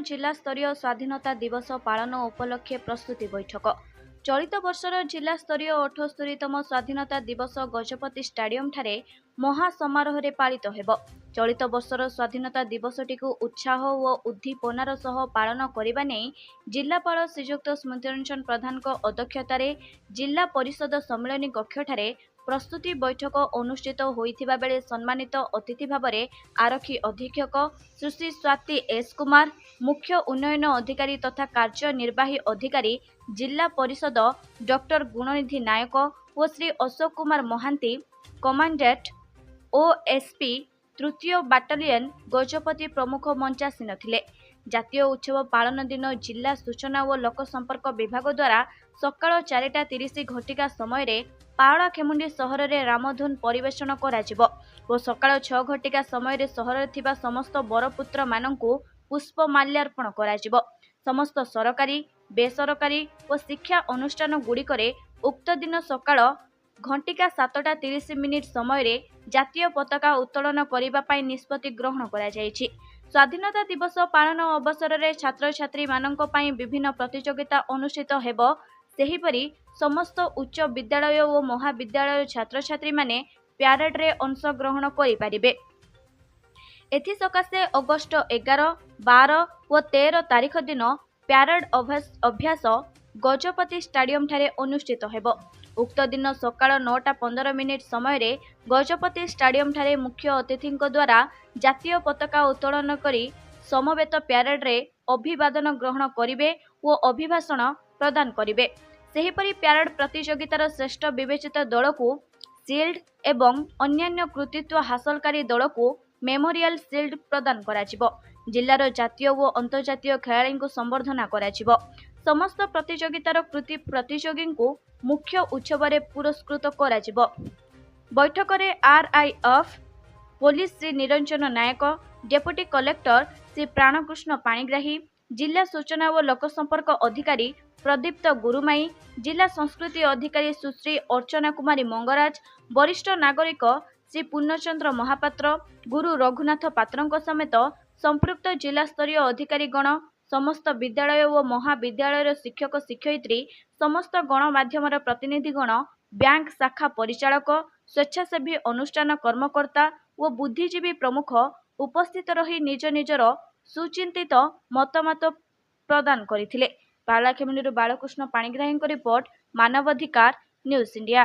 जिला स्तरीय स्वाधीनता दिवस पालन उपलक्षे प्रस्तुति बैठक। चलित वर्षर जिला स्तरीय 78तम स्वाधीनता दिवस गजपति स्टाडियम ठारे महासमारोह पालित हेब। चलित वर्षर स्वाधीनता दिवसटी उत्साह और उद्दीपनार सह पालन करने नहीं जिलापाल श्रीजुक्त स्मृतिरंजन प्रधान अध्यक्षतार जिला परिषद सम्मेलन कक्ष ठारे प्रस्तुति बैठक अनुष्ठित होइथिबा बेले सम्मानित अतिथि भाव में आरक्षी अधीक्षक सुश्री स्वाति एस कुमार, मुख्य उन्नयन अधिकारी तथा कार्यनिर्वाही अधिकारी जिला परिषद डॉक्टर गुणनिधि नायक और श्री अशोक कुमार महांती, कमांडेंट ओएसपी तृतीय बाटालियन गजपति प्रमुख मंचासीन थिले। जातीय उत्सव पालन दिन जिला सूचना और लोक संपर्क विभाग द्वारा सकाळ 4:30 घटिका समय पावड़ा खेमुंडी सहर में रामधुन परिवेषण और सकाळ 6 घटिका समय सहर थिबा समस्त बरपुत्र मानंकु पुष्पमाल्यार्पण कराजिबो। समस्त सरकारी, बेसरकारी और शिक्षा अनुष्ठान गुड़िकरे उक्त दिन सकाळ घंटिका 7:30 समय जातीय पताका उत्तोलन करने निष्पत्ति ग्रहण करा जायछि। स्वाधीनता दिवस पालन अवसर में छात्र छात्री मानक पई विभिन्न प्रतियोगिता अनुष्ठित हेब। सेहीपरि समस्त उच्च विद्यालय और महाविद्यालय छात्र छात्री माने प्यारेड रे अंश ग्रहण करिपारिबे। एथि सकाशे अगस्ट 11, 12 और 13 तारीख दिन प्यारेड अभ्यास गजपति स्टाडियम ठारे अनुष्ठित हेब। उक्त दिन सकाळ 9:15 समय गजपति स्टाडियम ठारे मुख्य अतिथि द्वारा जातीय पताका उत्तोलन करी समवेत प्यारेड रे अभिवादन ग्रहण करिवे और अभिभाषण प्रदान करिवे। सेहीपरि प्यारेड प्रतियोगितार श्रेष्ठ विवेचित दल को शिल्ड एवं अन्यान्य कृतित्व हासिलकारी दल को मेमोरियल शिल्ड प्रदान कराजिबो। जिल्लार जातीय और अंतर्जातीय खेलाड़ी को संबर्धना कराजिबो। समस्त प्रतियोगितार कृति प्रतियोगी को मुख्य उत्सव रे पुरस्कृत कराजिबो। बैठक रे आरआईएफ पुलिस श्री निरंजन नायक, डेप्यूटी कलेक्टर श्री प्राणकृष्ण पाणिग्राही, जिला सूचना और लोक संपर्क अधिकारी प्रदीप्त गुरुमाई, जिला संस्कृति अधिकारी सुश्री अर्चना कुमारी मंगराज, वरिष्ठ नागरिक श्री पूर्णचंद्र महापात्र, गुरु रघुनाथ पात्र समेत संपृक्त जिला स्तरीय अधिकारीगण, समस्त विद्यालय और महाविद्यालय शिक्षक शिक्षयित्री, समस्त गणमाध्यम प्रतिनिधिगण, बैंक शाखा परिचालक, स्वेच्छासेवी अनुष्ठान कर्मकर्ता और बुद्धिजीवी प्रमुख उपस्थित रही निज निजर सुचिंतित मतमत प्रदान करथिले। पालाखेमुंडी बालकृष्ण पाणिग्राही रिपोर्ट, मानवाधिकार न्यूज इंडिया।